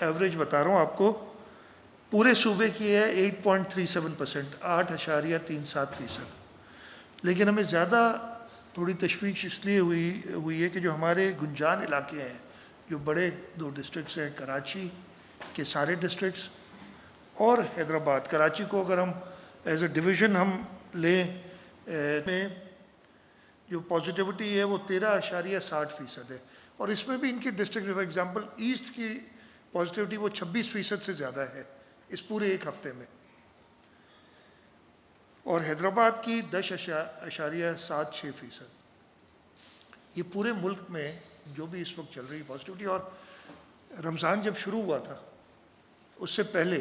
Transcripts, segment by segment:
Average بتا رہا ہوں آپ کو، پورے صوبے کی ہے 8.37%، 8.37%۔ لیکن ہمیں زیادہ تھوڑی تشویش اس لیے ہوئی ہے کہ جو ہمارے گنجان علاقے ہیں، جو بڑے 2 ڈسٹرکٹس ہیں، کراچی کے سارے ڈسٹرکٹس اور حیدرآباد۔ کراچی کو اگر ہم ایز اے ڈویژن ہم لیں میں جو پازیٹیوٹی ہے وہ 13.60% ہے، اور اس میں بھی ان کی ڈسٹرکٹ فار ایگزامپل ایسٹ کی پازیٹیوٹی وہ 26% سے زیادہ ہے اس پورے ایک ہفتے میں، اور حیدرآباد کی 10.76%۔ یہ پورے ملک میں جو بھی اس وقت چل رہی پازیٹیوٹی، اور رمضان جب شروع ہوا تھا اس سے پہلے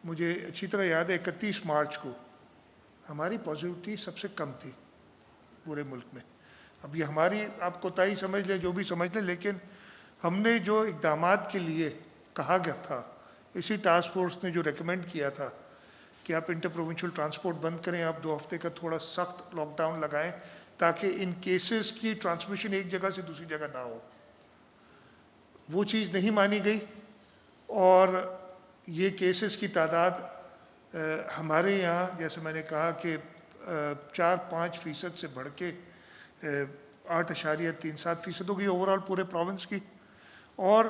مجھے اچھی طرح یاد ہے 31 مارچ کو ہماری پازیٹیوٹی سب سے کم تھی پورے ملک میں۔ اب یہ ہماری آپ کوتاہی سمجھ لیں، جو بھی سمجھ لیں، لیکن ہم نے جو اقدامات کے لیے کہا گیا تھا، اسی ٹاسک فورس نے جو ریکمینڈ کیا تھا کہ آپ انٹر پروونشل ٹرانسپورٹ بند کریں، آپ 2 ہفتے کا تھوڑا سخت لاک ڈاؤن لگائیں تاکہ ان کیسز کی ٹرانسمیشن ایک جگہ سے دوسری جگہ نہ ہو، وہ چیز نہیں مانی گئی، اور یہ کیسز کی تعداد ہمارے یہاں جیسے میں نے کہا کہ 4-5% سے بڑھ کے 8.37% ہو گئی اوور آل پورے پروونس کی، اور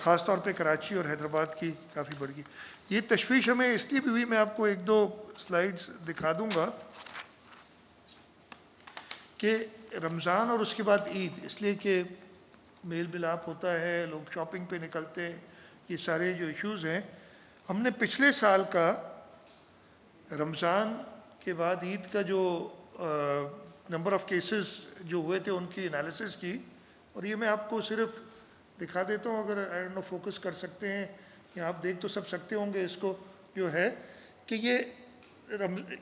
خاص طور پہ کراچی اور حیدرآباد کی کافی بڑھ گئی۔ یہ تشویش ہمیں اس لیے بھی ہوئی، میں آپ کو 1-2 سلائیڈز دکھا دوں گا، کہ رمضان اور اس کے بعد عید، اس لیے کہ میل ملاپ ہوتا ہے، لوگ شاپنگ پہ نکلتے ہیں، یہ سارے جو ایشوز ہیں، ہم نے پچھلے سال کا رمضان کے بعد عید کا جو نمبر آف کیسز جو ہوئے تھے ان کی انالیسس کی، اور یہ میں آپ کو صرف دکھا دیتا ہوں، اگر آئی ڈونٹ نو فوکس کر سکتے ہیں یا آپ دیکھ تو سب سکتے ہوں گے اس کو، جو ہے کہ یہ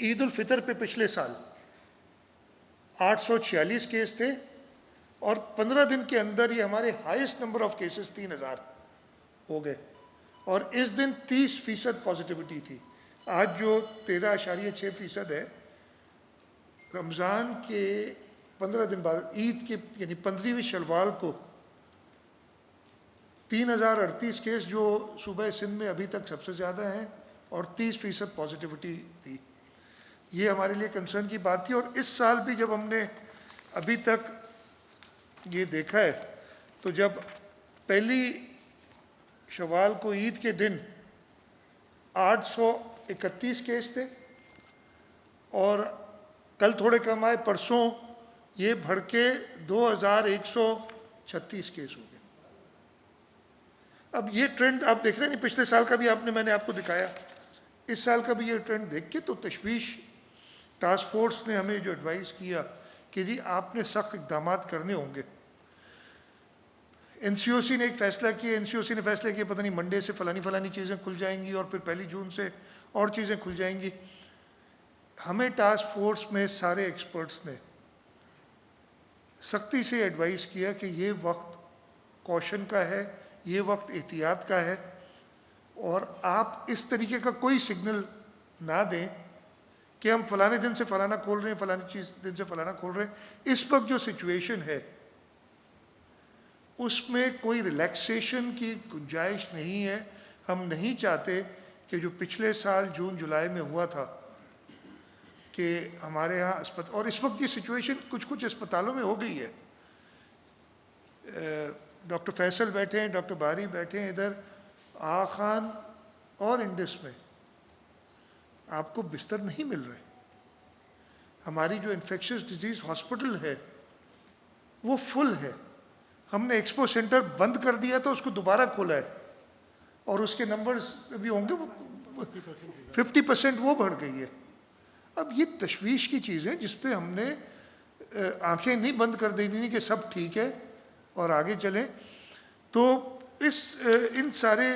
عید الفطر پہ پچھلے سال 846 کیس تھے، اور 15 دن کے اندر یہ ہمارے ہائیسٹ نمبر آف کیسز 3000 ہو گئے، اور اس دن 30% پازیٹیوٹی تھی۔ آج جو 13.6% ہے، رمضان کے 15 دن بعد عید کے یعنی 15ویں شوال کو 3038 کیس جو صوبہ سندھ میں ابھی تک سب سے زیادہ ہیں، اور 30% پازیٹیوٹی تھی۔ یہ ہمارے لیے کنسرن کی بات تھی، اور اس سال بھی جب ہم نے ابھی تک یہ دیکھا ہے تو جب پہلی شوال کو عید کے دن 831 کیس تھے، اور کل تھوڑے کم آئے، پرسوں یہ بڑھ کے 2136 کیس ہو گئے۔ اب یہ ٹرینڈ آپ دیکھ رہے ہیں، پچھلے سال کا بھی میں نے آپ کو دکھایا، اس سال کا بھی یہ ٹرینڈ دیکھ کے تو تشویش، ٹاسک فورس نے ہمیں جو ایڈوائز کیا کہ جی آپ نے سخت اقدامات کرنے ہوں گے۔ این سی او سی نے ایک فیصلہ کیا، این سی او سی نے فیصلہ کیا پتہ نہیں منڈے سے فلانی چیزیں کھل جائیں گی، اور پھر 1 جون سے اور چیزیں کھل جائیں گی۔ ہمیں ٹاسک فورس میں سارے ایکسپرٹس نے سختی سے ایڈوائز کیا کہ یہ وقت کوشن کا ہے، یہ وقت احتیاط کا ہے، اور آپ اس طریقے کا کوئی سگنل نہ دیں کہ ہم فلانے دن سے فلانا کھول رہے ہیں، فلانی دن سے فلانا کھول رہے ہیں۔ اس وقت جو سچویشن ہے اس میں کوئی ریلیکسیشن کی گنجائش نہیں ہے۔ ہم نہیں چاہتے کہ جو پچھلے سال جون جولائی میں ہوا تھا کہ ہمارے ہاں اور اس وقت یہ سچویشن کچھ اسپتالوں میں ہو گئی ہے۔ ڈاکٹر فیصل بیٹھے ہیں، ڈاکٹر باری بیٹھے ہیں ادھر، آغا خان اور انڈس میں آپ کو بستر نہیں مل رہے۔ ہماری جو انفیکشس ڈیزیز ہاسپٹل ہے وہ فل ہے۔ ہم نے ایکسپو سینٹر بند کر دیا تو اس کو دوبارہ کھولا ہے، اور اس کے نمبرز بھی ہوں گے 50% وہ بڑھ گئی ہے۔ اب یہ تشویش کی چیز ہے جس پہ ہم نے آنکھیں نہیں بند کر دینی کہ سب ٹھیک ہے اور آگے چلیں۔ تو ان سارے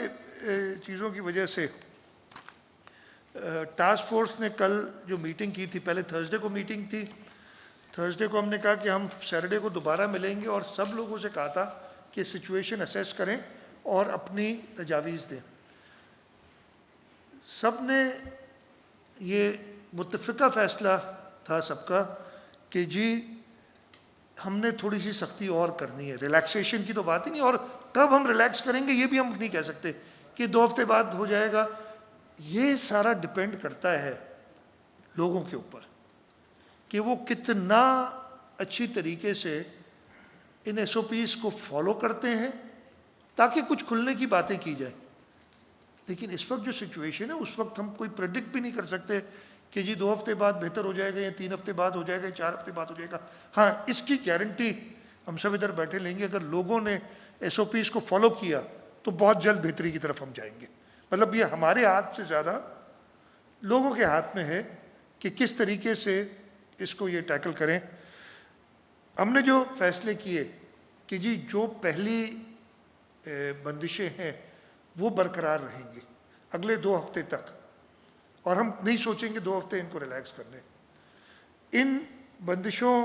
چیزوں کی وجہ سے ٹاسک فورس نے کل جو میٹنگ کی تھی، پہلے تھرسڈے کو میٹنگ تھی، تھرسڈے کو ہم نے کہا کہ ہم سیٹرڈے کو دوبارہ ملیں گے، اور سب لوگوں سے کہا تھا کہ سچویشن اسیس کریں اور اپنی تجاویز دیں۔ سب نے یہ متفقہ فیصلہ تھا سب کا کہ جی ہم نے تھوڑی سی سختی اور کرنی ہے، ریلیکسیشن کی تو بات ہی نہیں، اور کب ہم ریلیکس کریں گے یہ بھی ہم نہیں کہہ سکتے کہ 2 ہفتے بعد ہو جائے گا. یہ سارا ڈپینڈ کرتا ہے لوگوں کے اوپر کہ وہ کتنا اچھی طریقے سے ان ایس او پیز کو فالو کرتے ہیں تاکہ کچھ کھلنے کی باتیں کی جائیں. لیکن اس وقت جو سچویشن ہے اس وقت ہم کوئی پریڈکٹ بھی نہیں کر سکتے کہ جی 2 ہفتے بعد بہتر ہو جائے گا یا 3 ہفتے بعد ہو جائے گا یا 4 ہفتے بعد ہو جائے گا. ہاں اس کی گارنٹی ہم سب ادھر بیٹھے لیں گے اگر لوگوں نے ایس او پیز کو فالو کیا تو بہت جلد بہتری کی طرف ہم جائیں گے. مطلب یہ ہمارے ہاتھ سے زیادہ لوگوں کے ہاتھ میں ہے کہ کس طریقے سے اس کو یہ ٹیکل کریں. ہم نے جو فیصلے کیے کہ جی جو پہلی بندشیں ہیں وہ برقرار رہیں گی اگلے 2 ہفتے تک, اور ہم نہیں سوچیں گے 2 ہفتے ان کو ریلیکس کرنے. ان بندشوں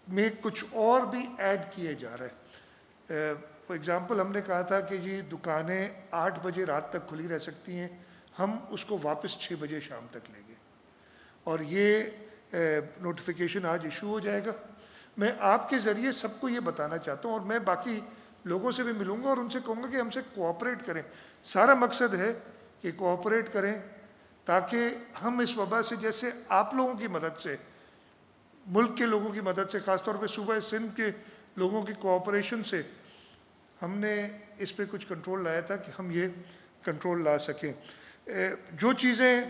میں کچھ اور بھی ایڈ کیے جا رہے ہیں. فار ایگزامپل ہم نے کہا تھا کہ جی دکانیں 8 بجے رات تک کھلی رہ سکتی ہیں, ہم اس کو واپس 6 بجے شام تک لیں گے, اور یہ نوٹیفیکیشن آج ایشو ہو جائے گا. میں آپ کے ذریعے سب کو یہ بتانا چاہتا ہوں, اور میں باقی لوگوں سے بھی ملوں گا اور ان سے کہوں گا کہ ہم سے کوآپریٹ کریں. سارا مقصد ہے کہ کوآپریٹ کریں تاکہ ہم اس وبا سے, جیسے آپ لوگوں کی مدد سے, ملک کے لوگوں کی مدد سے, خاص طور پہ صوبہ سندھ کے لوگوں کی کوآپریشن سے ہم نے اس پہ کچھ کنٹرول لایا تھا کہ ہم یہ کنٹرول لا سکیں. جو چیزیں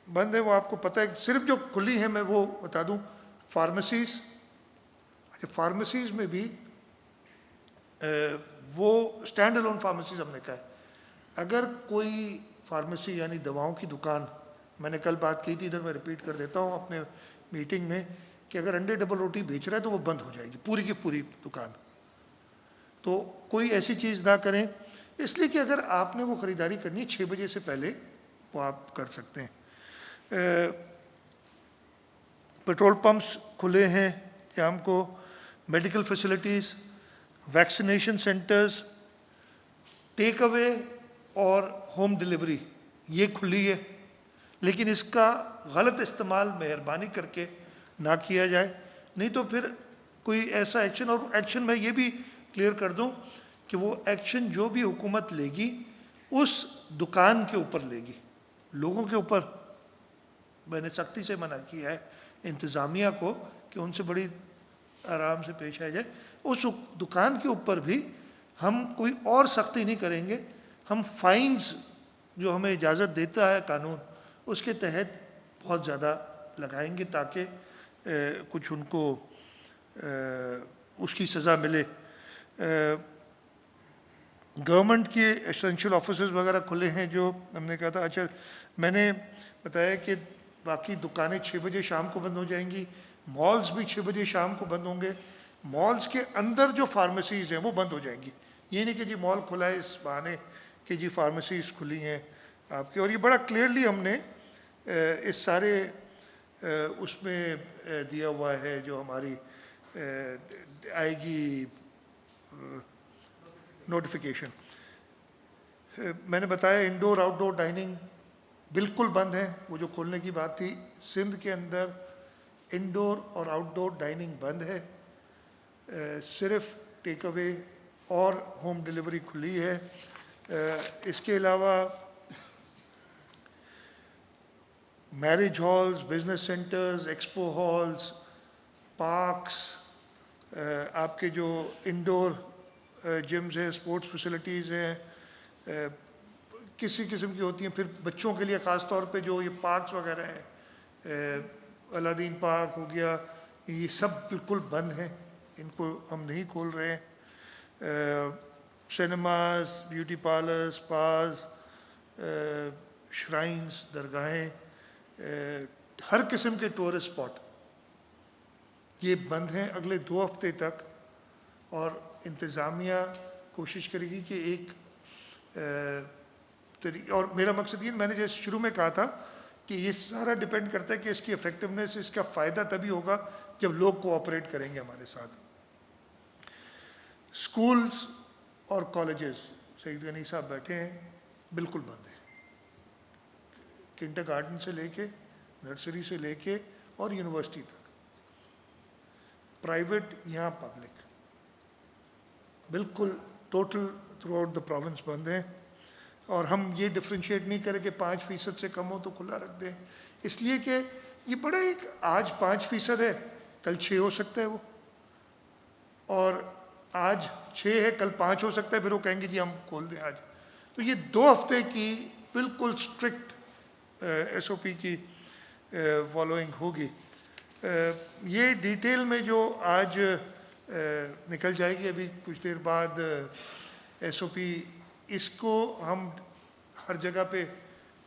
بند ہیں وہ آپ کو پتہ ہے, صرف جو کھلی ہیں میں وہ بتا دوں. فارمیسیز, اچھا فارمیسیز میں بھی وہ اسٹینڈ الون فارمیسیز ہم نے کہا ہے. اگر کوئی فارمیسی یعنی دواؤں کی دکان, میں نے کل بات کی تھی ادھر میں ریپیٹ کر دیتا ہوں اپنے میٹنگ میں, کہ اگر انڈے ڈبل روٹی بیچ رہا ہے تو وہ بند ہو جائے گی پوری کی پوری دکان. تو کوئی ایسی چیز نہ کریں, اس لیے کہ اگر آپ نے وہ خریداری کرنی ہے 6 بجے سے پہلے وہ آپ کر سکتے ہیں. پیٹرول پمپس کھلے ہیں شام کو, میڈیکل فیسلٹیز, ویکسینیشن سینٹرز, ٹیک اوے اور ہوم ڈلیوری یہ کھلی ہے, لیکن اس کا غلط استعمال مہربانی کر کے نہ کیا جائے, نہیں تو پھر کوئی ایسا ایکشن, اور ایکشن میں یہ بھی کلیئر کر دوں کہ وہ ایکشن جو بھی حکومت لے گی اس دکان کے اوپر لے گی, لوگوں کے اوپر میں نے سختی سے منع کیا ہے انتظامیہ کو کہ ان سے بڑی آرام سے پیش آ جائے. اس دکان کے اوپر بھی ہم کوئی اور سختی نہیں کریں گے, ہم فائنز جو ہمیں اجازت دیتا ہے قانون اس کے تحت بہت زیادہ لگائیں گے تاکہ کچھ ان کو اس کی سزا ملے. گورنمنٹ کے ایسنشل آفیسز وغیرہ کھلے ہیں جو ہم نے کہا تھا. اچھا میں نے بتایا کہ باقی دکانیں 6 بجے شام کو بند ہو جائیں گی, مالز بھی 6 بجے شام کو بند ہوں گے. مالز کے اندر جو فارمیسیز ہیں وہ بند ہو جائیں گی, یہ نہیں کہ جی مال کھلا ہے اس بہانے کہ جی فارمیسیز کھلی ہیں آپ کی. اور یہ بڑا کلیئرلی ہم نے اس سارے اس میں دیا ہوا ہے جو ہماری آئے گی نوٹیفیکیشن. میں نے بتایا انڈور آؤٹ ڈور ڈائننگ بالکل بند ہے, وہ جو کھولنے کی بات تھی سندھ کے اندر انڈور اور آؤٹ ڈور ڈائننگ بند ہے, صرف ٹیک اوے اور ہوم ڈلیوری کھلی ہے. اس کے علاوہ marriage halls, business centres, expo halls, parks, آپ کے جو انڈور جمز ہیں, اسپورٹس فیسلٹیز ہیں کسی قسم کی ہوتی ہیں, پھر بچوں کے لیے خاص طور پہ جو یہ پارکس وغیرہ ہیں, الادین پارک ہو گیا, یہ سب بالکل بند ہیں, ان کو ہم نہیں کھول رہے ہیں. سینماز, بیوٹی پارلر, سپاز, شرائنز, درگاہیں, ہر قسم کے ٹورسٹ اسپاٹ یہ بند ہیں اگلے 2 ہفتے تک. اور انتظامیہ کوشش کرے گی کہ ایک اور میرا مقصد یہ, میں نے جیسے شروع میں کہا تھا کہ یہ سارا ڈیپینڈ کرتا ہے کہ اس کی افیکٹونیس, اس کا فائدہ تبھی ہوگا جب لوگ کوآپریٹ کریں گے ہمارے ساتھ. اسکولز اور کالجز, سعید غنی صاحب بیٹھے ہیں, بالکل بند ہیں, کنڈر گارڈن سے لے کے, نرسری سے لے کے اور یونیورسٹی تک, پرائیویٹ یہاں پبلک. بالکل total throughout the province بند ہیں، اور ہم یہ ڈفرینشیٹ نہیں کریں کہ 5% سے کم ہو تو کھلا رکھ دیں، اس لیے کہ یہ بڑا ایک آج 5% ہے، کل 6 ہو سکتا ہے وہ، اور آج 6 ہے کل 5 ہو سکتا ہے، پھر وہ کہیں گے جی ہم کھول دیں آج. تو یہ 2 ہفتے کی بالکل اسٹرکٹ ایس او پی کی فالوئنگ ہوگی. یہ ڈیٹیل میں جو آج نکل جائے گی ابھی کچھ دیر بعد ایس او پی، اس کو ہم ہر جگہ پہ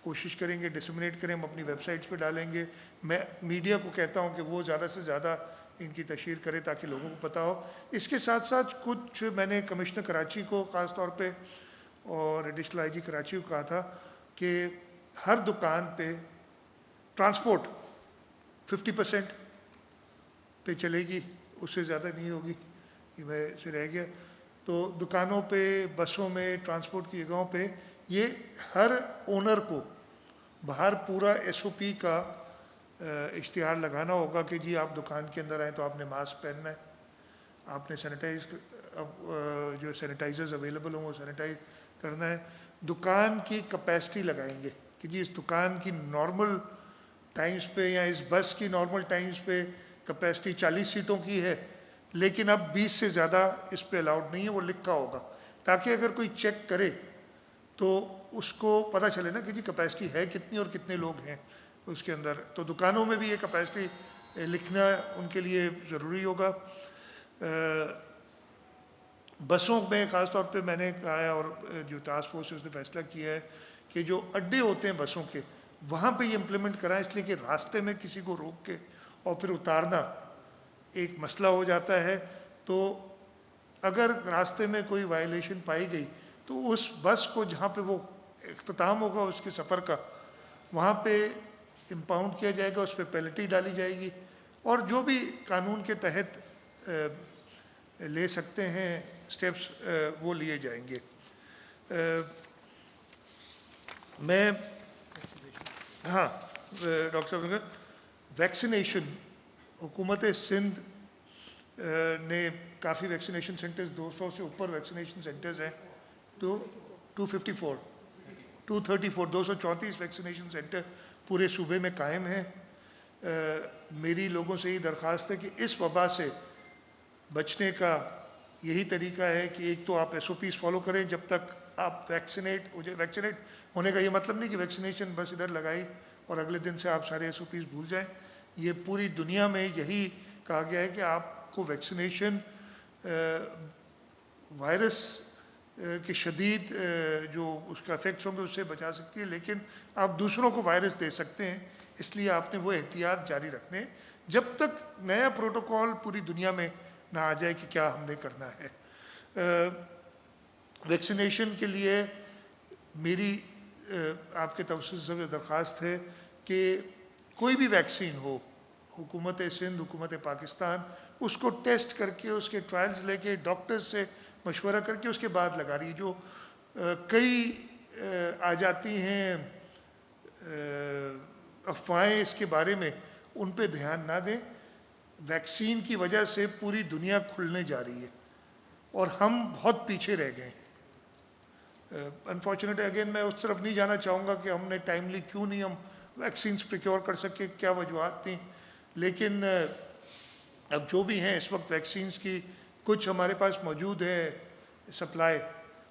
کوشش کریں گے ڈسمنیٹ کریں، ہم اپنی ویب سائٹس پہ ڈالیں گے. میں میڈیا کو کہتا ہوں کہ وہ زیادہ سے زیادہ ان کی تشہیر کرے تاکہ لوگوں کو پتہ ہو. اس کے ساتھ ساتھ کچھ میں نے کمشنر کراچی کو خاص طور پہ اور ایڈیشنل آئی جی کراچی کو کہا تھا کہ ہر دکان پہ ٹرانسپورٹ 50% پہ چلے گی، اس سے زیادہ نہیں ہوگی، یہ میں سے رہ گیا. تو دکانوں پہ، بسوں میں، ٹرانسپورٹ کی جگہوں پہ یہ ہر اونر کو باہر پورا ایس او پی کا اشتہار لگانا ہوگا کہ جی آپ دکان کے اندر آئیں تو آپ نے ماسک پہننا ہے، آپ نے سینیٹائز جو سینیٹائزرز اویلیبل ہوں وہ سینیٹائز کرنا ہے. دکان کی کیپیسٹی لگائیں گے کہ جی اس دکان کی نارمل ٹائمز پہ یا اس بس کی نارمل ٹائمز پہ کیپیسٹی 40 سیٹوں کی ہے، لیکن اب 20 سے زیادہ اس پہ الاؤڈ نہیں ہے، وہ لکھا ہوگا تاکہ اگر کوئی چیک کرے تو اس کو پتہ چلے نا کہ جی کیپیسٹی ہے کتنی اور کتنے لوگ ہیں اس کے اندر. تو دکانوں میں بھی یہ کیپیسٹی لکھنا ان کے لیے ضروری ہوگا. بسوں میں خاص طور پہ میں نے کہا ہے اور جو ٹاسک فورس اس نے فیصلہ کیا ہے کہ جو اڈے ہوتے ہیں بسوں کے وہاں پہ یہ امپلیمنٹ کرائیں، اس لیے کہ راستے میں کسی کو روک کے اور پھر اتارنا ایک مسئلہ ہو جاتا ہے. تو اگر راستے میں کوئی وائلیشن پائی گئی تو اس بس کو جہاں پہ وہ اختتام ہوگا اس کے سفر کا وہاں پہ امپاؤنڈ کیا جائے گا، اس پہ پینلٹی ڈالی جائے گی، اور جو بھی قانون کے تحت لے سکتے ہیں سٹیپس وہ لیے جائیں گے. میں ہاں ڈاکٹر صاحب نے ویکسینیشن، حکومت سندھ نے کافی ویکسینیشن سینٹرز 200 سے اوپر ویکسینیشن سینٹرز ہیں، تو 234 ویکسینیشن سینٹر پورے صوبے میں قائم ہیں. میری لوگوں سے یہ درخواست ہے کہ اس وبا سے بچنے کا یہی طریقہ ہے کہ ایک تو آپ ایس او پیز فالو کریں جب تک آپ ویکسینیٹ ہونے کا یہ مطلب نہیں کہ ویکسینیشن بس ادھر لگائی اور اگلے دن سے آپ سارے ایس او پیز بھول جائیں. یہ پوری دنیا میں یہی کہا گیا ہے کہ آپ کو ویکسینیشن وائرس کی شدید جو اس کا افیکٹس ہوں گے اس سے بچا سکتی ہے، لیکن آپ دوسروں کو وائرس دے سکتے ہیں، اس لیے آپ نے وہ احتیاط جاری رکھنے جب تک نیا پروٹوکول پوری دنیا میں نہ آ جائے کہ کیا ہم نے کرنا ہے. ویکسینیشن کے لیے میری آپ کے توسط سے درخواست ہے کہ کوئی بھی ویکسین ہو، حکومت سندھ، حکومت پاکستان اس کو ٹیسٹ کر کے اس کے ٹرائلز لے کے ڈاکٹرز سے مشورہ کر کے اس کے بعد لگا رہی ہے. جو کئی آ جاتی ہیں افواہیں اس کے بارے میں، ان پہ دھیان نہ دیں. ویکسین کی وجہ سے پوری دنیا کھلنے جا رہی ہے اور ہم بہت پیچھے رہ گئے. انفارچونیٹلی اگین میں اس طرف نہیں جانا چاہوں گا کہ ہم نے ٹائملی کیوں نہیں ہم ویکسینز پریکیور کر سکے، کیا وجوہات تھیں، لیکن اب جو بھی ہیں اس وقت ویکسینز کی کچھ ہمارے پاس موجود ہے سپلائی،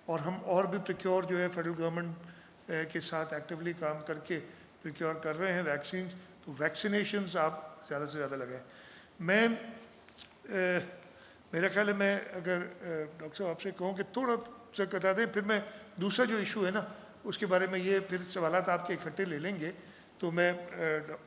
اور ہم اور بھی پریکیور جو ہے فیڈرل گورنمنٹ کے ساتھ ایکٹیولی کام کر کے پریکیور کر رہے ہیں ویکسینز. تو ویکسینیشنز آپ زیادہ سے زیادہ لگائیں. میں میرا خیال ہے میں اگر ڈاکٹر صاحب آپ سے کہوں کہ تھوڑا سا بتا دیں، پھر میں دوسرا جو ایشو ہے نا اس کے بارے میں یہ پھر سوالات آپ کے اکٹھے لے لیں گے. تو میں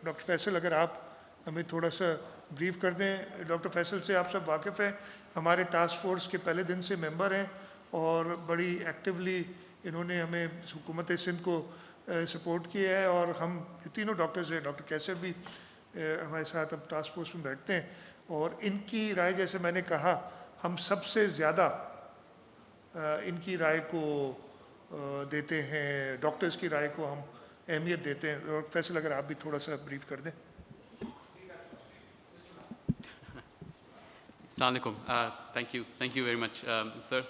ڈاکٹر فیصل اگر آپ ہمیں تھوڑا سا بریف کر دیں. ڈاکٹر فیصل سے آپ سب واقف ہیں، ہمارے ٹاسک فورس کے پہلے دن سے ممبر ہیں اور بڑی ایکٹیولی انہوں نے ہمیں حکومت سندھ کو سپورٹ کیا ہے، اور ہم تینوں ڈاکٹرز ہیں، ڈاکٹر کیسر بھی ہمارے ساتھ اب ٹاسک فورس میں بیٹھتے ہیں، اور ان کی رائے جیسے میں نے کہا ہم سب سے زیادہ ان کی رائے کو دیتے ہیں، ڈاکٹرز کی رائے کو ہم اہمیت دیتے ہیں. ڈاکٹر فیصل اگر آپ بھی تھوڑا سا بریف کر دیں. السلام علیکم. تھینک یو ویری مچ سر.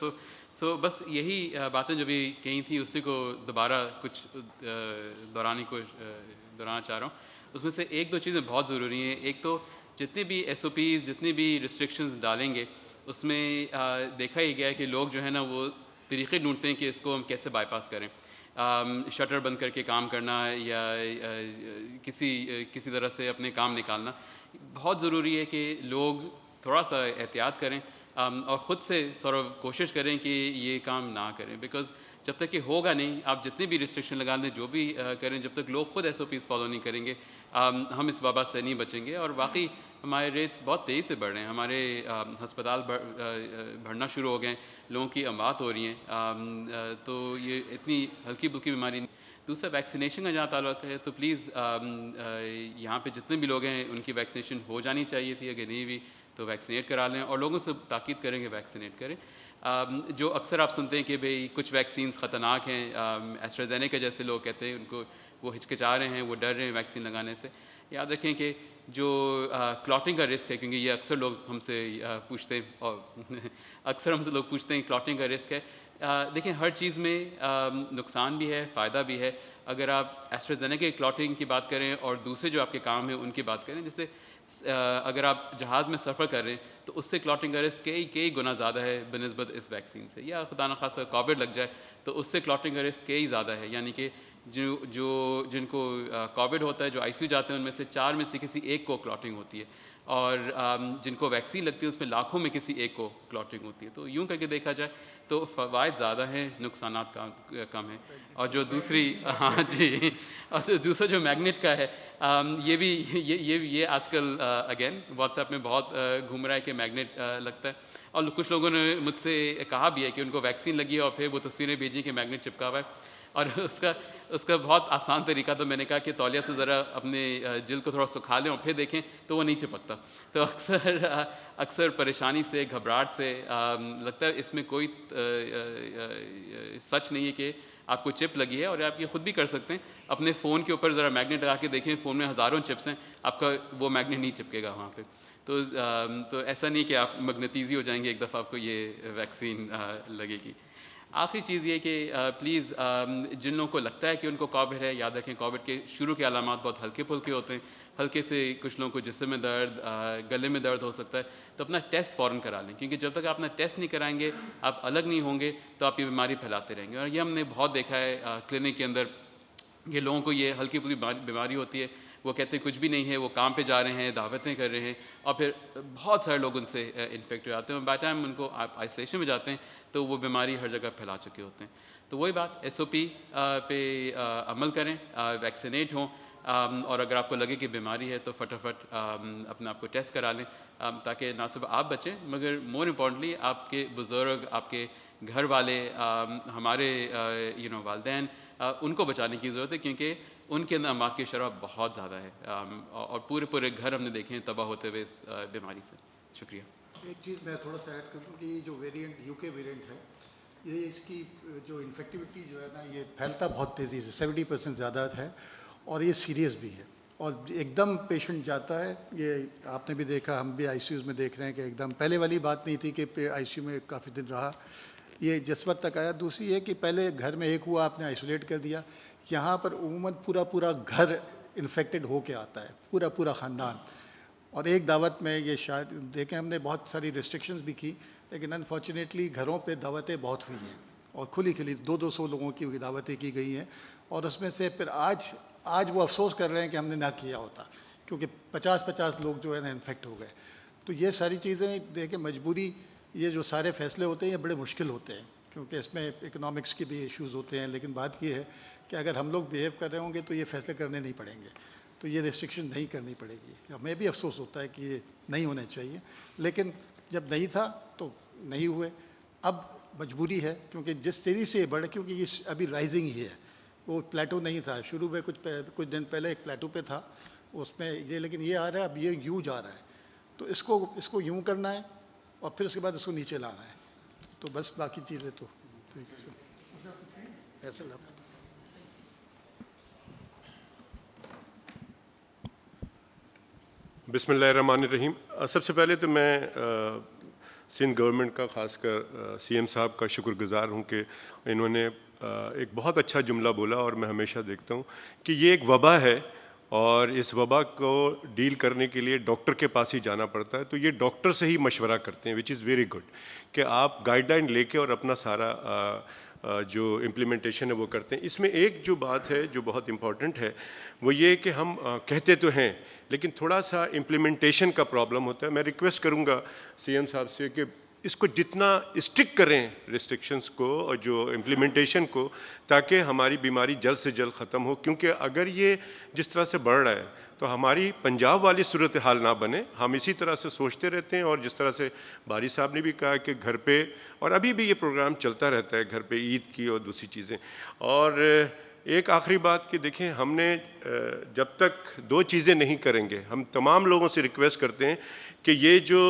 سو بس یہی باتیں جو بھی کہی تھیں اسی کو دوبارہ کچھ دہرانا چاہ رہا ہوں. اس میں سے ایک دو چیزیں بہت ضروری ہیں. ایک تو جتنے بھی ایس او پیز جتنی بھی ریسٹرکشنز ڈالیں گے اس میں دیکھا ہی گیا ہے کہ لوگ جو ہے نا وہ طریقے ڈھونڈتے ہیں کہ اس کو ہم کیسے بائی پاس کریں. شٹر بند کر کے کام کرنا یا کسی طرح سے اپنے کام نکالنا. بہت ضروری ہے کہ لوگ تھوڑا سا احتیاط کریں اور خود سے کوشش کریں کہ یہ کام نہ کریں. بیکاز جب تک کہ ہوگا نہیں, آپ جتنی بھی ریسٹرکشن لگا دیں جو بھی کریں, جب تک لوگ خود ایس او پیز فالو نہیں کریں گے ہم اس وبا سے نہیں بچیں گے. اور واقعی ہمارے ریٹس بہت تیزی سے بڑھ رہے ہیں. ہمارے ہسپتال بڑھنا شروع ہو گئے ہیں, لوگوں کی اموات ہو رہی ہیں. تو یہ اتنی ہلکی پھلکی بیماری نہیں. دوسرا ویکسینیشن کا جہاں تعلق ہے تو پلیز یہاں پہ جتنے بھی لوگ ہیں ان کی ویکسینیشن ہو جانی چاہیے تھی. اگر نہیں بھی تو ویکسینیٹ کرا لیں اور لوگوں سے تاکید کریں کہ ویکسینیٹ کریں. جو اکثر آپ سنتے ہیں کہ بھئی کچھ ویکسینز خطرناک ہیں, ایسٹرازینیکا جیسے لوگ کہتے ہیں, ان کو وہ ہچکچا رہے ہیں, وہ ڈر رہے ہیں ویکسین لگانے سے. یاد رکھیں کہ جو کلاٹنگ کا رسک ہے, کیونکہ یہ اکثر لوگ ہم سے پوچھتے ہیں اور اکثر ہم سے لوگ پوچھتے ہیں کلاٹنگ کا رسک ہے. دیکھیں ہر چیز میں نقصان بھی ہے فائدہ بھی ہے. اگر آپ ایسٹرازینیکا کی کلاٹنگ کی بات کریں اور دوسرے جو آپ کے کام ہیں ان کی بات کریں, جیسے اگر آپ جہاز میں سفر کر رہے ہیں تو اس سے کلاٹنگ کا رسک کئی گنا زیادہ ہے بنسبت اس ویکسین سے. یا خدا نخواستہ کووڈ لگ جائے تو اس سے کلاٹنگ کا رسک کئی زیادہ ہے. یعنی کہ جن کو کووڈ ہوتا ہے, جو آئی سی یو جاتے ہیں, ان میں سے 4 میں سے کسی ایک کو کلاٹنگ ہوتی ہے, اور جن کو ویکسین لگتی ہے اس میں لاکھوں میں کسی ایک کو کلاٹنگ ہوتی ہے. تو یوں کر کے دیکھا جائے تو فوائد زیادہ ہیں, نقصانات کم ہیں. اور جو دوسری اور دوسرا جو میگنیٹ کا ہے, یہ آج کل اگین واٹس ایپ میں بہت گھوم رہا ہے کہ میگنیٹ لگتا ہے. اور کچھ لوگوں نے مجھ سے کہا بھی ہے کہ ان کو ویکسین لگی ہے اور پھر وہ تصویریں بھیجی کہ میگنیٹ چپکا ہوا ہے. اور اس کا بہت آسان طریقہ تو میں نے کہا کہ تولیہ سے ذرا اپنے جلد کو تھوڑا سکھا لیں اور پھر دیکھیں تو وہ نہیں چپکتا. تو اکثر پریشانی سے گھبراہٹ سے لگتا ہے اس میں کوئی سچ نہیں ہے کہ آپ کو چپ لگی ہے. اور آپ یہ خود بھی کر سکتے ہیں, اپنے فون کے اوپر ذرا میگنیٹ لگا کے دیکھیں, فون میں ہزاروں چپس ہیں, آپ کا وہ میگنیٹ نہیں چپکے گا وہاں پہ. تو ایسا نہیں کہ آپ مغناطیسی ہو جائیں گے ایک دفعہ آپ کو یہ ویکسین لگے گی. آخری چیز یہ کہ پلیز جن لوگوں کو لگتا ہے کہ ان کو کووڈ ہے, یاد رکھیں کووڈ کے شروع کے علامات بہت ہلکے پھلکے ہوتے ہیں. ہلکے سے کچھ لوگوں کو جسم میں درد, گلے میں درد ہو سکتا ہے, تو اپنا ٹیسٹ فوراً کرا لیں. کیونکہ جب تک آپ اپنا ٹیسٹ نہیں کرائیں گے, آپ الگ نہیں ہوں گے, تو آپ یہ بیماری پھیلاتے رہیں گے. اور یہ ہم نے بہت دیکھا ہے کلینک کے اندر کہ لوگوں کو یہ ہلکی پھلکی بیماری ہوتی ہے, وہ کہتے ہیں کچھ بھی نہیں ہے, وہ کام پہ جا رہے ہیں, دعوتیں کر رہے ہیں, اور پھر بہت سارے لوگ ان سے انفیکٹ ہو جاتے ہیں. بائی ٹائم ان کو آئسولیشن میں جاتے ہیں تو وہ بیماری ہر جگہ پھیلا چکے ہوتے ہیں. تو وہی بات, ایس او پی پہ عمل کریں, ویکسینیٹ ہوں, اور اگر آپ کو لگے کہ بیماری ہے تو فٹافٹ اپنا آپ کو ٹیسٹ کرا لیں, تاکہ نہ صرف آپ بچیں مگر مور امپورٹنٹلی آپ کے بزرگ, آپ کے گھر والے, ہمارے والدین, ان کو بچانے کی ضرورت ہے. کیونکہ ان کے اندر اموات کی شرح بہت زیادہ ہے, اور پورے گھر ہم نے دیکھے ہیں تباہ ہوتے ہوئے اس بیماری سے. شکریہ. ایک چیز میں تھوڑا سا ایڈ کر دوں کہ یہ جو ویریئنٹ یو کے ویریئنٹ ہے, یہ اس کی جو انفیکٹیوٹی جو ہے نا, یہ پھیلتا بہت تیزی سے, 70% زیادہ ہے, اور یہ سیریس بھی ہے. اور ایک دم پیشنٹ جاتا ہے, یہ آپ نے بھی دیکھا, ہم بھی آئی سی یوز میں دیکھ رہے ہیں کہ ایک دم پہلے والی بات نہیں تھی کہ آئی سی یو میں کافی دن رہا, یہ جس وقت تک آیا. دوسری یہ کہ پہلے گھر میں ایک ہوا, آپ نے آئسولیٹ کر دیا. یہاں پر عموماً پورا گھر انفیکٹڈ ہو کے آتا ہے, پورا خاندان. اور ایک دعوت میں یہ شاید دیکھیں, ہم نے بہت ساری ریسٹرکشنز بھی کی, لیکن انفارچونیٹلی گھروں پہ دعوتیں بہت ہوئی ہیں, اور کھلی 200 لوگوں کی دعوتیں کی گئی ہیں. اور اس میں سے پھر آج وہ افسوس کر رہے ہیں کہ ہم نے نہ کیا ہوتا, کیونکہ 50 لوگ جو ہے نا انفیکٹ ہو گئے. تو یہ ساری چیزیں دیکھیں, مجبوری, یہ جو سارے فیصلے ہوتے ہیں یہ بڑے مشکل ہوتے ہیں, کیونکہ اس میں اکنامکس کے بھی ایشوز ہوتے ہیں. لیکن بات یہ ہے کہ اگر ہم لوگ بیہیو کر رہے ہوں گے تو یہ فیصلے کرنے نہیں پڑیں گے, تو یہ ریسٹرکشن نہیں کرنی پڑے گی. ہمیں بھی افسوس ہوتا ہے کہ یہ نہیں ہونے چاہیے, لیکن جب نہیں تھا تو نہیں ہوئے. اب مجبوری ہے, کیونکہ جس تیزی سے یہ بڑھے, کیونکہ یہ ابھی رائزنگ ہی ہے, وہ پلیٹو نہیں تھا شروع میں. کچھ دن پہلے ایک پلیٹو پہ تھا اس میں یہ, لیکن یہ آ رہا ہے, اب یہ یوں جا رہا ہے. تو اس کو یوں کرنا ہے, اور پھر اس کے بعد اس کو نیچے لانا ہے. تو بس باقی چیزیں تو ایسے لگتا. بسم اللہ الرحمن الرحیم. سب سے پہلے تو میں سندھ گورنمنٹ کا، خاص کر سی ایم صاحب کا شکر گزار ہوں کہ انہوں نے ایک بہت اچھا جملہ بولا، اور میں ہمیشہ دیکھتا ہوں کہ یہ ایک وبا ہے اور اس وبا کو ڈیل کرنے کے لیے ڈاکٹر کے پاس ہی جانا پڑتا ہے، تو یہ ڈاکٹر سے ہی مشورہ کرتے ہیں، وچ از ویری گڈ کہ آپ گائیڈ لائن لے کے اور اپنا سارا جو امپلیمنٹیشن ہے وہ کرتے ہیں۔ اس میں ایک جو بات ہے جو بہت امپورٹنٹ ہے وہ یہ کہ ہم کہتے تو ہیں لیکن تھوڑا سا امپلیمنٹیشن کا پرابلم ہوتا ہے۔ میں ریکویسٹ کروں گا سی ایم صاحب سے کہ اس کو جتنا اسٹک کریں ریسٹرکشنز کو اور جو امپلیمنٹیشن کو، تاکہ ہماری بیماری جلد سے جلد ختم ہو، کیونکہ اگر یہ جس طرح سے بڑھ رہا ہے تو ہماری پنجاب والی صورتحال نہ بنے۔ ہم اسی طرح سے سوچتے رہتے ہیں، اور جس طرح سے باری صاحب نے بھی کہا کہ گھر پہ، اور ابھی بھی یہ پروگرام چلتا رہتا ہے گھر پہ عید کی اور دوسری چیزیں۔ اور ایک آخری بات کہ دیکھیں، ہم نے جب تک دو چیزیں نہیں کریں گے، ہم تمام لوگوں سے ریکویسٹ کرتے ہیں کہ یہ جو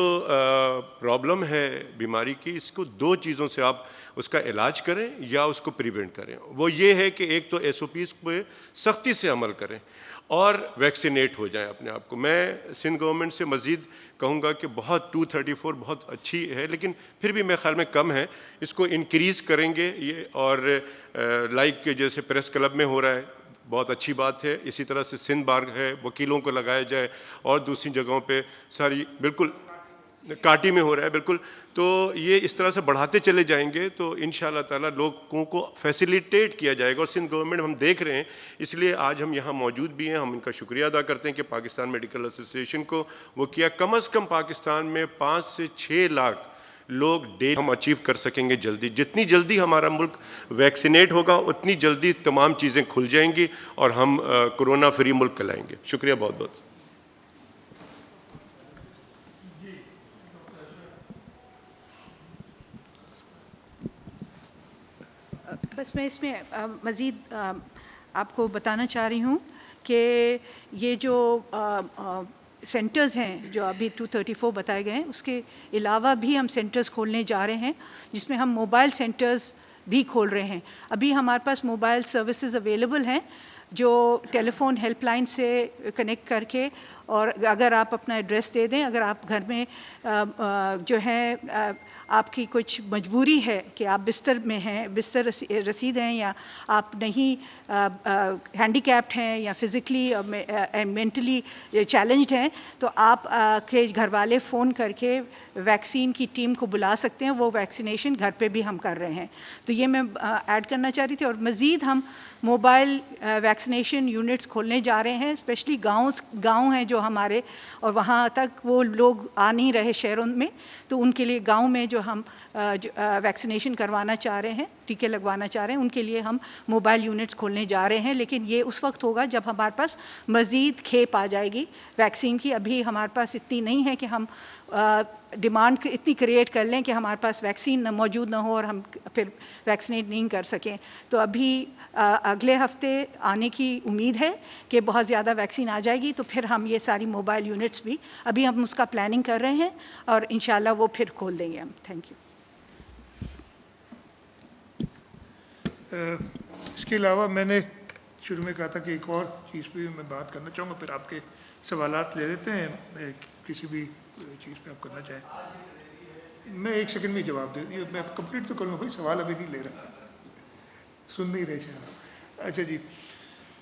پرابلم ہے بیماری کی، اس کو دو چیزوں سے آپ اس کا علاج کریں یا اس کو پریونٹ کریں۔ وہ یہ ہے کہ ایک تو ایس او پیز پہ سختی سے عمل کریں اور ویکسینیٹ ہو جائیں اپنے آپ کو۔ میں سندھ گورنمنٹ سے مزید کہوں گا کہ بہت 234 بہت اچھی ہے، لیکن پھر بھی میرے خیال میں کم ہے، اس کو انکریز کریں گے یہ، اور لائک جیسے پریس کلب میں ہو رہا ہے بہت اچھی بات ہے، اسی طرح سے سندھ بار ہے، وکیلوں کو لگایا جائے، اور دوسری جگہوں پہ ساری بالکل کاٹی میں ہو رہا ہے بالکل۔ تو یہ اس طرح سے بڑھاتے چلے جائیں گے تو انشاءاللہ تعالیٰ لوگوں کو فیسیلیٹیٹ کیا جائے گا، اور سندھ گورنمنٹ ہم دیکھ رہے ہیں، اس لیے آج ہم یہاں موجود بھی ہیں۔ ہم ان کا شکریہ ادا کرتے ہیں کہ پاکستان میڈیکل ایسوسی ایشن کو وہ کیا، کم از کم پاکستان میں 5 سے 6 لاکھ لوگ ڈے ہم اچیو کر سکیں گے جلدی۔ جتنی جلدی ہمارا ملک ویکسینیٹ ہوگا اتنی جلدی تمام چیزیں کھل جائیں گی اور ہم کرونا فری ملک کہلائیں گے۔ شکریہ بہت بہت۔ بس میں اس میں مزید آپ کو بتانا چاہ رہی ہوں کہ یہ جو سینٹرز ہیں جو ابھی 234 بتائے گئے ہیں، اس کے علاوہ بھی ہم سینٹرز کھولنے جا رہے ہیں، جس میں ہم موبائل سینٹرز بھی کھول رہے ہیں۔ ابھی ہمارے پاس موبائل سروسز اویلیبل ہیں جو ٹیلی فون ہیلپ لائن سے کنیکٹ کر کے، اور اگر آپ اپنا ایڈریس دے دیں، اگر آپ گھر میں جو ہے آپ کی کچھ مجبوری ہے کہ آپ بستر میں ہیں، بستر رسید ہیں، یا آپ نہیں ہینڈی کیپڈ ہیں یا فزیکلی مینٹلی چیلنجڈ ہیں، تو آپ کے گھر والے فون کر کے ویکسین کی ٹیم کو بلا سکتے ہیں۔ وہ ویکسینیشن گھر پہ بھی ہم کر رہے ہیں۔ تو یہ میں ایڈ کرنا چاہ رہی تھی۔ اور مزید ہم موبائل ویکسینیشن یونٹس کھولنے جا رہے ہیں، اسپیشلی گاؤں ہیں جو ہمارے، اور وہاں تک وہ لوگ آ نہیں رہے شہروں میں، تو ان کے لیے گاؤں میں جو ہم ویکسینیشن کروانا چاہ رہے ہیں، ٹیکے لگوانا چاہ رہے ہیں، ان کے لیے ہم موبائل یونٹس کھولنے جا رہے ہیں۔ لیکن یہ اس وقت ہوگا جب ہمارے پاس مزید کھیپ آ جائے گی ویکسین کی۔ ابھی ہمارے پاس اتنی نہیں ہے کہ ہم ڈیمانڈ اتنی کریٹ کر لیں کہ ہمارے پاس ویکسین موجود نہ ہو اور ہم پھر ویکسینیٹ نہیں کر سکیں۔ تو ابھی اگلے ہفتے آنے کی امید ہے کہ بہت زیادہ ویکسین آ جائے گی، تو پھر ہم یہ ساری موبائل یونٹس بھی ابھی ہم اس کا پلاننگ کر رہے ہیں، اور انشاءاللہ وہ پھر کھول دیں گے ہم۔ Thank you. اس کے علاوہ میں نے شروع میں کہا تھا کہ ایک اور چیز پہ میں بات کرنا چاہوں گا، پھر آپ کے سوالات لے لیتے ہیں، کسی بھی چیز پہ آپ کرنا چاہیں۔ میں ایک سیکنڈ میں جواب دے دوں، میں کمپلیٹ تو کروں بھائی، سوال ابھی نہیں لے رہا، سن نہیں رہے شاید۔ اچھا جی،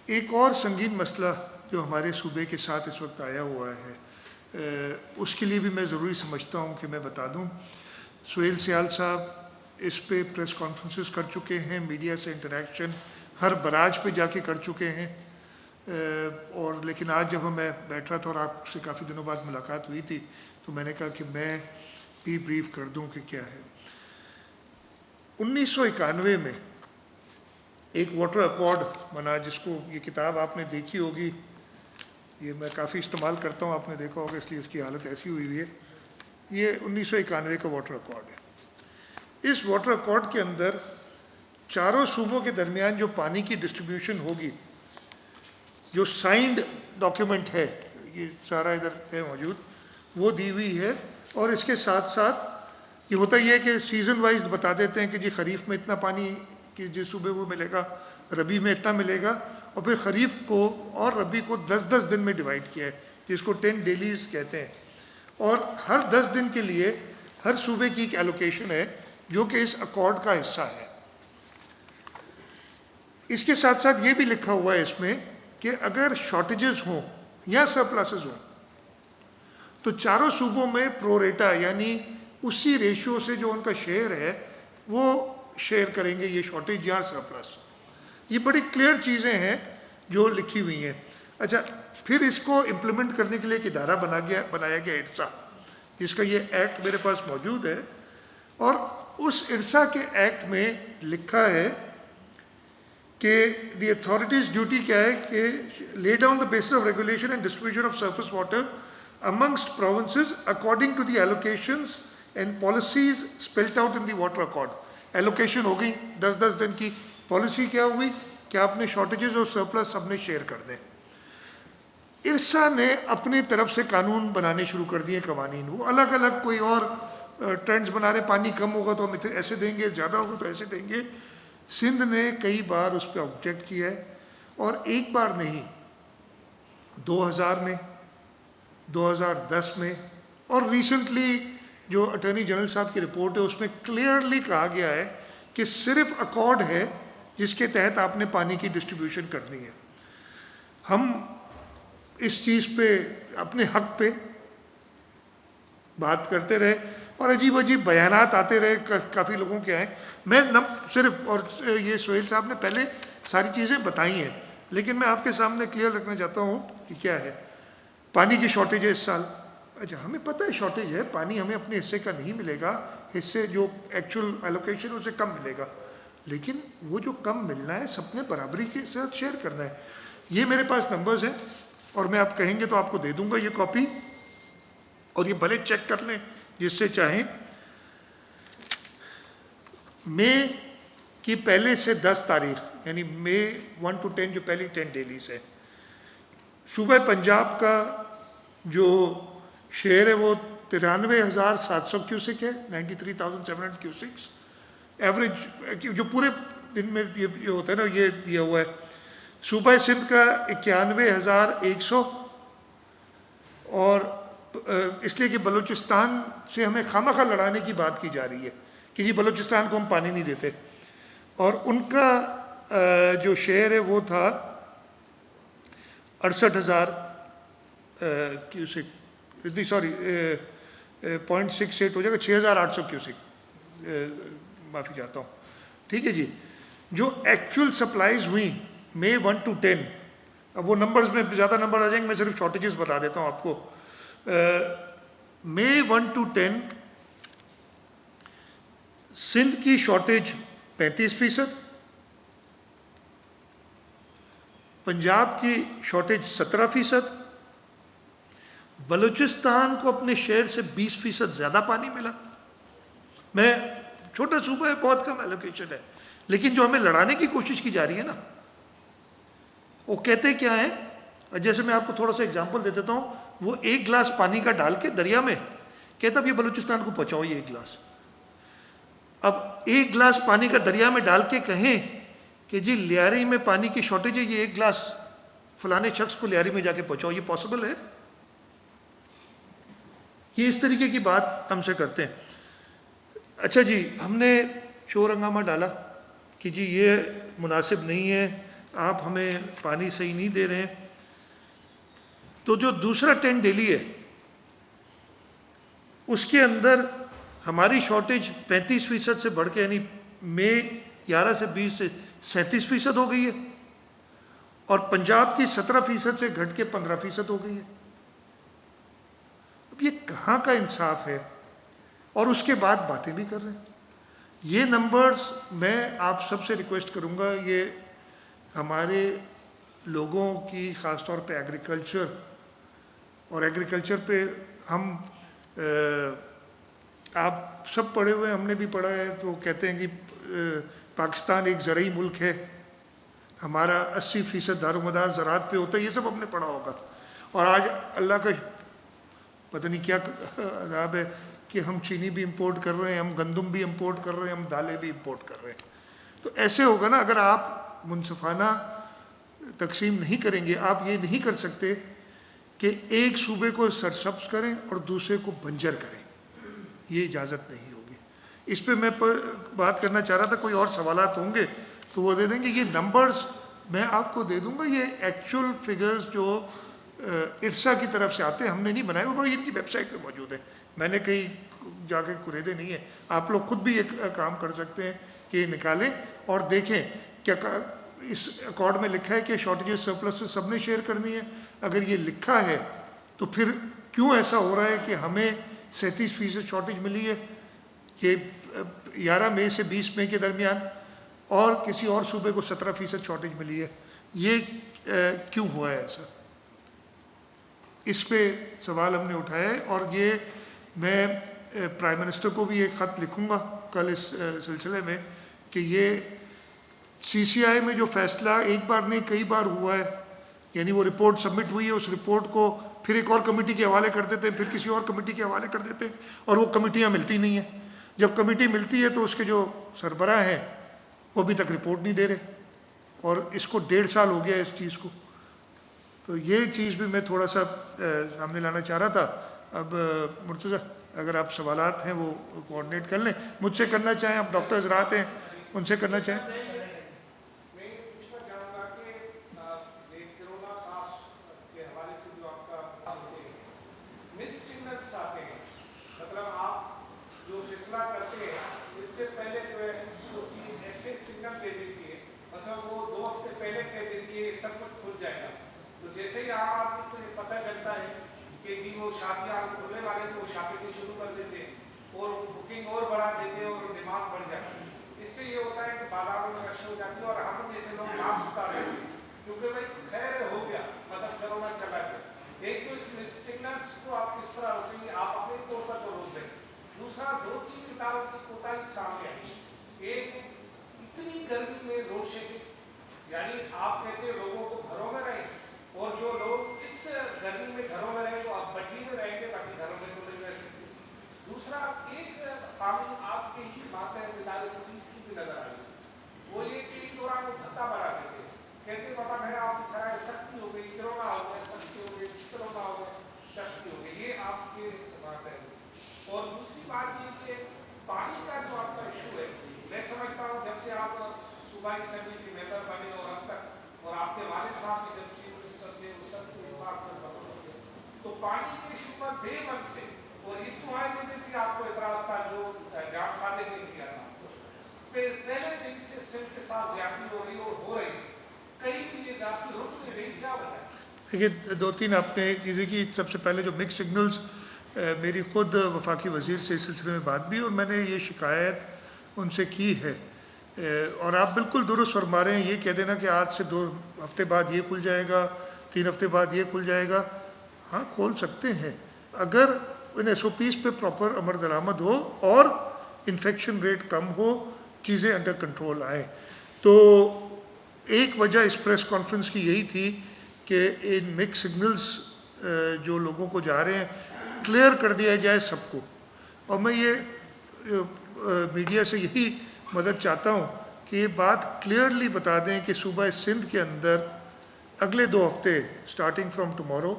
ایک اور سنگین مسئلہ جو ہمارے صوبے کے ساتھ اس وقت آیا ہوا ہے، اس کے لیے بھی میں ضروری سمجھتا ہوں کہ میں بتا دوں۔ سہیل سیال صاحب اس پہ پریس کانفرنسز کر چکے ہیں، میڈیا سے انٹریکشن ہر براج پہ جا کے کر چکے ہیں، اور لیکن آج جب میں بیٹھ رہا تھا اور آپ سے کافی دنوں بعد ملاقات ہوئی تھی، تو میں نے کہا کہ میں بھی بریف کر دوں کہ کیا ہے۔ 1991 میں ایک واٹر ایکارڈ بنا، جس کو یہ کتاب آپ نے دیکھی ہوگی، یہ میں کافی استعمال کرتا ہوں، آپ نے دیکھا ہوگا، اس لیے اس کی حالت ایسی ہوئی ہے۔ یہ 1991 کا واٹر ایکارڈ ہے۔ اس واٹر ایکارڈ کے اندر چاروں صوبوں کے درمیان جو پانی کی ڈسٹریبیوشن ہوگی، جو سائنڈ ڈاکیومنٹ ہے، یہ سارا ادھر ہے موجود، وہ دی ہوئی ہے۔ اور اس کے ساتھ ساتھ یہ ہوتا یہ ہے کہ سیزن وائز بتا دیتے ہیں کہ جی خریف میں اتنا پانی کہ جس صوبے کو ملے گا، ربی میں اتنا ملے گا، اور پھر خریف کو اور ربی کو 10-10 دن میں ڈیوائڈ کیا ہے، جس کو 10 ڈیلیز کہتے ہیں۔ اور ہر 10 دن کے لیے ہر صوبے کی ایک ایلوکیشن ہے جو کہ اس اکارڈ کا حصہ ہے. اس کے ساتھ ساتھ یہ بھی لکھا ہوا ہے اس میں کہ اگر شارٹیجز ہوں یا سرپلسز ہوں تو چاروں صوبوں میں پروریٹا یعنی اسی ریشیو سے جو ان کا شیئر ہے وہ شیئر کریں گے یہ شارٹیج یا سرپلس. یہ بڑی کلیئر چیزیں ہیں جو لکھی ہوئی ہیں. اچھا پھر اس کو امپلیمنٹ کرنے کے لیے ایک ادارہ بنایا گیا ارسا، جس کا یہ ایکٹ میرے پاس موجود ہے، اور اس ارسا کے ایکٹ میں لکھا ہے کہ دی اتھارٹیز ڈیوٹی کیا ہے کہ lay down the basis of regulation and distribution of surface water amongst provinces according to the allocations and policies spelled out in the water accord. Allocation ہو گئی 10 دن کی، پالیسی کیا ہوئی کہ آپ نے شارٹیجز اور سرپلس سب نے شیئر کر دیں. ارسا نے اپنی طرف سے قانون بنانے شروع کر دیے، قوانین وہ الگ الگ کوئی اور ٹرینڈز بنا رہے، پانی کم ہوگا تو ہم ایسے دیں گے، زیادہ ہوگا تو ایسے دیں گے. سندھ نے کئی بار اس پہ آبجیکٹ کیا ہے، اور ایک بار نہیں، 2000 میں، 2010 میں، اور ریسنٹلی جو اٹارنی جنرل صاحب کی رپورٹ ہے اس میں کلیئرلی کہا گیا ہے کہ صرف اکارڈ ہے جس کے تحت آپ نے پانی کی ڈسٹریبیوشن کرنی ہے. ہم اس چیز پہ اپنے حق پہ بات کرتے رہے اور عجیب عجیب بیانات آتے رہے کافی لوگوں کے آئے. میں صرف، اور یہ سہیل صاحب نے پہلے ساری چیزیں بتائی ہیں، لیکن میں آپ کے سامنے کلیئر رکھنا چاہتا ہوں کہ کیا ہے. پانی کی شارٹیج ہے اس سال. اچھا ہمیں پتہ ہے شارٹیج ہے، پانی ہمیں اپنے حصے کا نہیں ملے گا، حصے جو ایکچوئل ایلوکیشن اسے کم ملے گا، لیکن وہ جو کم ملنا ہے سب نے برابری کے ساتھ شیئر کرنا ہے. یہ میرے پاس نمبرز ہیں، اور میں آپ کہیں گے تو آپ کو دے دوں گا یہ کاپی، اور یہ بھلے چیک کر لیں جس سے چاہیں. مئی کی پہلے سے 10 تاریخ یعنی مئی 1 to 10 جو پہلی 10 ڈیلیز ہے، صوبہ پنجاب کا جو شیئر ہے وہ 93,700 کیوسک ہے، 93,700 کیوسکس ایوریج جو پورے دن میں یہ ہوتا ہے نا، یہ دیا ہوا ہے. صوبہ سندھ کا 91,100، اور اس لیے کہ بلوچستان سے ہمیں خواہ لڑانے کی بات کی جا رہی ہے کہ جی بلوچستان کو ہم پانی نہیں دیتے، اور ان کا جو شیئر ہے وہ تھا 68,000 کیوسک، سوری 0.68 ہو جائے گا، 6,800 کیوسک، معافی چاہتا ہوں. ٹھیک ہے جی. جو ایکچوئل سپلائیز ہوئیں مئی 1 to 10، اب وہ نمبرز میں زیادہ نمبر آ جائیں گے، میں صرف شارٹیجز بتا دیتا ہوں آپ کو. مئی 1 to 10 سندھ کی شارٹیج 35%، پنجاب کی شارٹیج 17%، بلوچستان کو اپنے شیئر سے 20% زیادہ پانی ملا. میں چھوٹا صوبہ ہے، بہت کم ایلوکیشن ہے، لیکن جو ہمیں لڑانے کی کوشش کی جا رہی ہے نا، وہ کہتے کیا ہیں، جیسے میں آپ کو تھوڑا سا اگزامپل دے دیتا ہوں. وہ 1 گلاس پانی کا ڈال کے دریا میں کہتا اب یہ بلوچستان کو پہنچاؤ یہ 1 گلاس. اب 1 گلاس پانی کا دریا میں ڈال کے کہیں کہ جی لیاری میں پانی کی شارٹیج ہے، یہ 1 گلاس فلانے شخص کو لیاری میں جا کے پہنچاؤ، یہ پاسبل ہے؟ یہ اس طریقے کی بات ہم سے کرتے ہیں. اچھا جی، ہم نے شور ہنگامہ ڈالا کہ جی یہ مناسب نہیں ہے، آپ ہمیں پانی صحیح نہیں دے رہے ہیں. تو جو دوسرا 10 ڈیلی ہے اس کے اندر ہماری شارٹیج 35% سے بڑھ کے، یعنی مئی 11 سے 20 سے 37% ہو گئی ہے، اور پنجاب کی 17% سے گھٹ کے 15% ہو گئی ہے. اب یہ کہاں کا انصاف ہے؟ اور اس کے بعد باتیں بھی کر رہے ہیں. یہ نمبرز میں آپ سب سے ریکویسٹ کروں گا، یہ ہمارے لوگوں کی خاص طور پہ ایگریکلچر، اور ایگریکلچر پہ ہم آپ سب پڑھے ہوئے، ہم نے بھی پڑھا ہے، تو کہتے ہیں کہ پاکستان ایک زرعی ملک ہے، ہمارا 80% دار و مدار زراعت پہ ہوتا ہے، یہ سب ہم نے پڑھا ہوگا. اور آج اللہ کا پتہ نہیں کیا عذاب ہے کہ ہم چینی بھی امپورٹ کر رہے ہیں، ہم گندم بھی امپورٹ کر رہے ہیں، ہم دالیں بھی امپورٹ کر رہے ہیں. تو ایسے ہوگا نا، اگر آپ منصفانہ تقسیم نہیں کریں گے. آپ یہ نہیں کر سکتے کہ ایک صوبے کو سرسبز کریں اور دوسرے کو بنجر کریں. یہ اجازت نہیں ہوگی. اس پہ میں بات کرنا چاہ رہا تھا, کوئی اور سوالات ہوں گے تو وہ دے دیں گے. یہ نمبرز میں آپ کو دے دوں گا, یہ ایکچوئل فگرز جو ارسا کی طرف سے آتے ہیں, ہم نے نہیں بنائے, وہ ان کی ویب سائٹ پہ موجود ہے, میں نے کہیں جا کے قریدے نہیں ہیں. آپ لوگ خود بھی ایک کام کر سکتے ہیں کہ یہ نکالیں اور دیکھیں کیا اس ایکارڈ میں لکھا ہے کہ شارٹیجز سرپلس سب نے شیئر کرنی ہے. اگر یہ لکھا ہے تو پھر کیوں ایسا ہو رہا ہے کہ ہمیں 37% شارٹیج ملی ہے یہ 11 مئی سے 20 مئی کے درمیان, اور کسی اور صوبے کو 17% شارٹیج ملی ہے؟ یہ کیوں ہوا ہے ایسا؟ اس پہ سوال ہم نے اٹھایا ہے, اور یہ میں پرائم منسٹر کو بھی ایک خط لکھوں گا کل اس سلسلے میں کہ یہ سی سی آئی میں جو فیصلہ ایک بار نہیں کئی بار ہوا ہے, یعنی وہ رپورٹ سبمٹ ہوئی ہے, اس رپورٹ کو پھر ایک اور کمیٹی کے حوالے کر دیتے ہیں, پھر کسی اور کمیٹی کے حوالے کر دیتے ہیں, اور وہ کمیٹیاں ملتی نہیں ہیں. جب کمیٹی ملتی ہے تو اس کے جو سربراہ ہیں وہ ابھی تک رپورٹ نہیں دے رہے, اور اس کو 1.5 سال ہو گیا اس چیز کو. تو یہ چیز بھی میں تھوڑا سا سامنے لانا چاہ رہا تھا. اب مرتضیٰ اگر آپ سوالات ہیں وہ کوآرڈینیٹ کر لیں, مجھ سے کرنا چاہیں, آپ ڈاکٹر حضرات ہیں ان سے کرنا چاہیں. جیسے ہی عام آدمی کو یہ پتہ چلتا ہے کہ جی وہ شادیاں کھلنے والے تو وہ شاپنگ شروع کر دیتے ہیں اور بکنگ اور بڑھا دیتے ہیں اور ڈیمانڈ بڑھ جاتی ہے. اس سے یہ ہوتا ہے کہ بازاروں میں رش ہو جاتی ہے, اور ہم جیسے لوگ ماسک اتار رہے ہیں کیونکہ بھائی خیر ہو گیا, مطلب کرونا چلا گیا. ایک تو اس سگنلس کو آپ کس طرح روکیں گے, آپ اپنے طور پر تو روک دیں. دوسرا 2-3 کتابوں کی کوتاہی سامنے آئی. ایک اتنی گرمی میں روڈ شیڈنگ, یعنی آپ کہتے ہیں لوگوں کو گھروں میں رہیں, اور جو لوگ اس گرمی میں گھروں میں رہیں تو آپ بٹھی میں رہیں گے تاکہ گھروں میں تو نہیں رہ سکتے. دوسرا ایک قانون آپ کے ہی ماتحت ادارے پولیس کی بھی نظر آئی, وہ یہ کہ اس دوران وہ بھتہ بڑھا دیتے, کہتے پتہ ہے آپ کی سرائے سختی ہو گئی, کرونا ہو گیا سختی ہو گئی, کرونا ہو گیا سختی ہو گئی, یہ آپ کے ماتحت. اور دوسری بات یہ کہ پانی کا جو آپ کا ایشو ہے, میں سمجھتا ہوں جب سے آپ صوبائی اسمبلی کے ممبر بنے اور اب تک, اور آپ کے والد صاحب کے جب چیف منسٹر تھے اس سب کے پاس تو پانی کے ایشو پر بے من سے, اور اس معاہدے میں بھی آپ کو اعتراض تھا جو جان صادق نے کیا تھا, پہلے دن سے سندھ کے ساتھ زیادتی ہو رہی اور ہو رہی, کہیں بھی یہ زیادتی رک نہیں رہی, کیا بتائیں؟ دیکھیے 2-3 آپ نے چیزیں کی. سب سے پہلے جو مکس سگنلز, میری خود وفاقی وزیر سے اس سلسلے میں بات بھی, اور میں نے یہ شکایت ان سے کی ہے, اور آپ بالکل درست فرما رہے ہیں. یہ کہہ دینا کہ آج سے 2 ہفتے بعد یہ کھل جائے گا, 3 ہفتے بعد یہ کھل جائے گا, ہاں کھول سکتے ہیں اگر ان ایس او پیز پہ پراپر عمل درآمد ہو اور انفیکشن ریٹ کم ہو, چیزیں انڈر کنٹرول آئیں. تو ایک وجہ اس پریس کانفرنس کی یہی تھی کہ ان مکس سگنلز جو لوگوں کو جا رہے ہیں کلیئر کر دیا جائے سب کو. اور میں یہ میڈیا سے یہی مدد چاہتا ہوں کہ یہ بات کلیئرلی بتا دیں کہ صوبہ سندھ کے اندر اگلے 2 ہفتے سٹارٹنگ فرام ٹمورو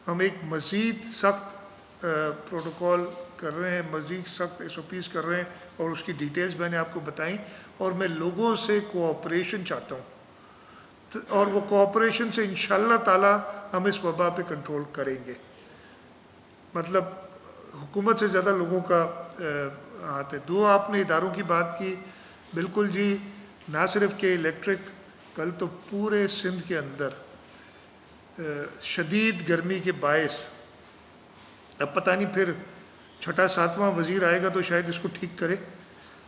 ہم ایک مزید سخت پروٹوکول کر رہے ہیں, مزید سخت ایس او پیز کر رہے ہیں, اور اس کی ڈیٹیلز میں نے آپ کو بتائیں. اور میں لوگوں سے کوآپریشن چاہتا ہوں, اور وہ کوآپریشن سے انشاءاللہ تعالی ہم اس وبا پہ کنٹرول کریں گے. مطلب حکومت سے زیادہ لوگوں کا ہاتھ ہے. 2 آپ نے اداروں کی بات کی, بالکل جی, نہ صرف کہ الیکٹرک, کل تو پورے سندھ کے اندر شدید گرمی کے باعث, اب پتہ نہیں پھر 6واں 7واں وزیر آئے گا تو شاید اس کو ٹھیک کرے,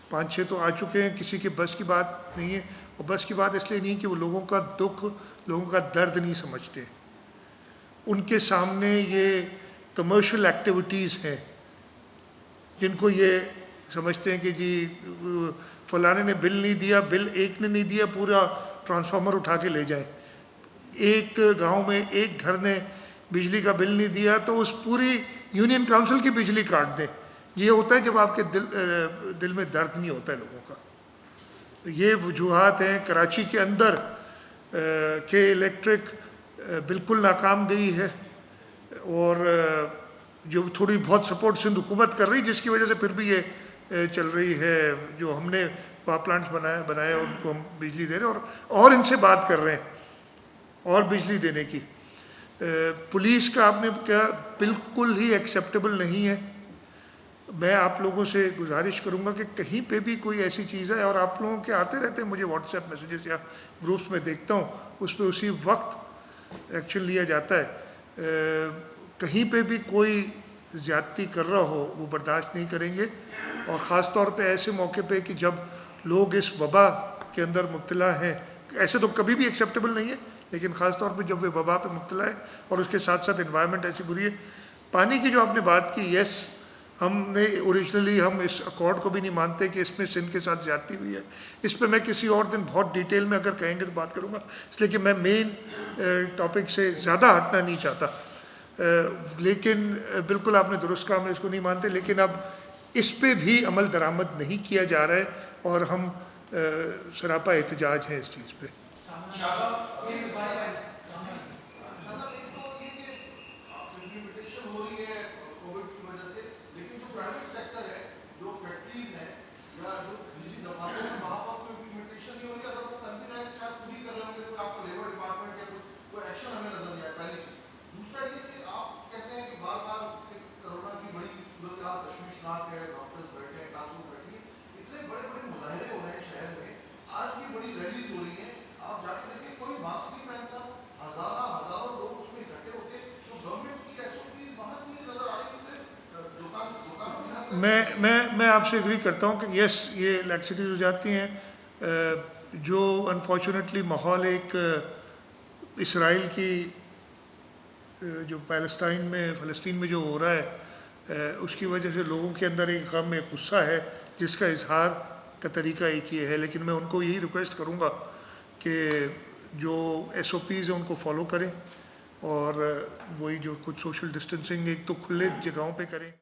5-6 تو آ چکے ہیں, کسی کے بس کی بات نہیں ہے. اور بس کی بات اس لیے نہیں کہ وہ لوگوں کا دکھ, لوگوں کا درد نہیں سمجھتے. ان کے سامنے یہ کمرشل ایکٹیویٹیز ہیں جن کو یہ سمجھتے ہیں کہ جی فلانے نے بل نہیں دیا, بل ایک نے نہیں دیا, پورا ٹرانسفارمر اٹھا کے لے جائیں. ایک گاؤں میں ایک گھر نے بجلی کا بل نہیں دیا تو اس پوری یونین کاؤنسل کی بجلی کاٹ دیں. یہ ہوتا ہے جب آپ کے دل میں درد نہیں ہوتا ہے لوگوں کا. یہ وجوہات ہیں. کراچی کے اندر کہ الیکٹرک بالکل ناکام گئی ہے, اور جو تھوڑی بہت سپورٹ سندھ حکومت کر رہی جس کی وجہ سے پھر بھی یہ چل رہی ہے. جو ہم نے پاور پلانٹس بنایا ان کو ہم بجلی دے رہے ہیں اور ان سے بات کر رہے ہیں اور بجلی دینے کی. پولیس کا آپ نے کیا بالکل ہی ایکسیپٹیبل نہیں ہے. میں آپ لوگوں سے گزارش کروں گا کہ کہیں پہ بھی کوئی ایسی چیز ہے, اور آپ لوگوں کے آتے رہتے ہیں مجھے واٹس ایپ میسیجز یا گروپس میں دیکھتا ہوں, اس پہ اسی وقت ایکشن لیا جاتا ہے. کہیں پہ بھی کوئی زیادتی کر رہا ہو وہ برداشت نہیں کریں گے, اور خاص طور پہ ایسے موقع پہ کہ جب لوگ اس وبا کے اندر مبتلا ہیں. ایسے تو کبھی بھی ایکسیپٹیبل نہیں ہے, لیکن خاص طور پہ جب وہ وبا پہ مبتلا ہے اور اس کے ساتھ ساتھ انوائرمنٹ ایسی بری ہے. پانی کی جو آپ نے بات کی, یس ہم نے اوریجنلی ہم اس اکارڈ کو بھی نہیں مانتے کہ اس میں سندھ کے ساتھ زیادتی ہوئی ہے. اس پہ میں کسی اور دن بہت ڈیٹیل میں اگر کہیں گے تو بات کروں گا, اس لیے کہ میں مین ٹاپک سے زیادہ ہٹنا نہیں چاہتا. لیکن بالکل آپ نے درست کہا, میں اس کو نہیں مانتے, لیکن اب اس پہ بھی عمل درآمد نہیں کیا جا رہا ہے اور ہم سراپا احتجاج ہیں اس چیز پہ. میں آپ سے ایگری کرتا ہوں کہ یس یہ لیکسٹیز ہو جاتی ہیں. جو انفارچونیٹلی ماحول ایک اسرائیل کی جو فلسطین میں جو ہو رہا ہے اس کی وجہ سے لوگوں کے اندر ایک غم, ایک غصہ ہے جس کا اظہار کا طریقہ ایک ہی ہے. لیکن میں ان کو یہی ریکویسٹ کروں گا کہ جو SOPs ہیں ان کو فالو کریں, اور وہی جو کچھ سوشل ڈسٹینسنگ ایک تو کھلے جگہوں پہ کریں.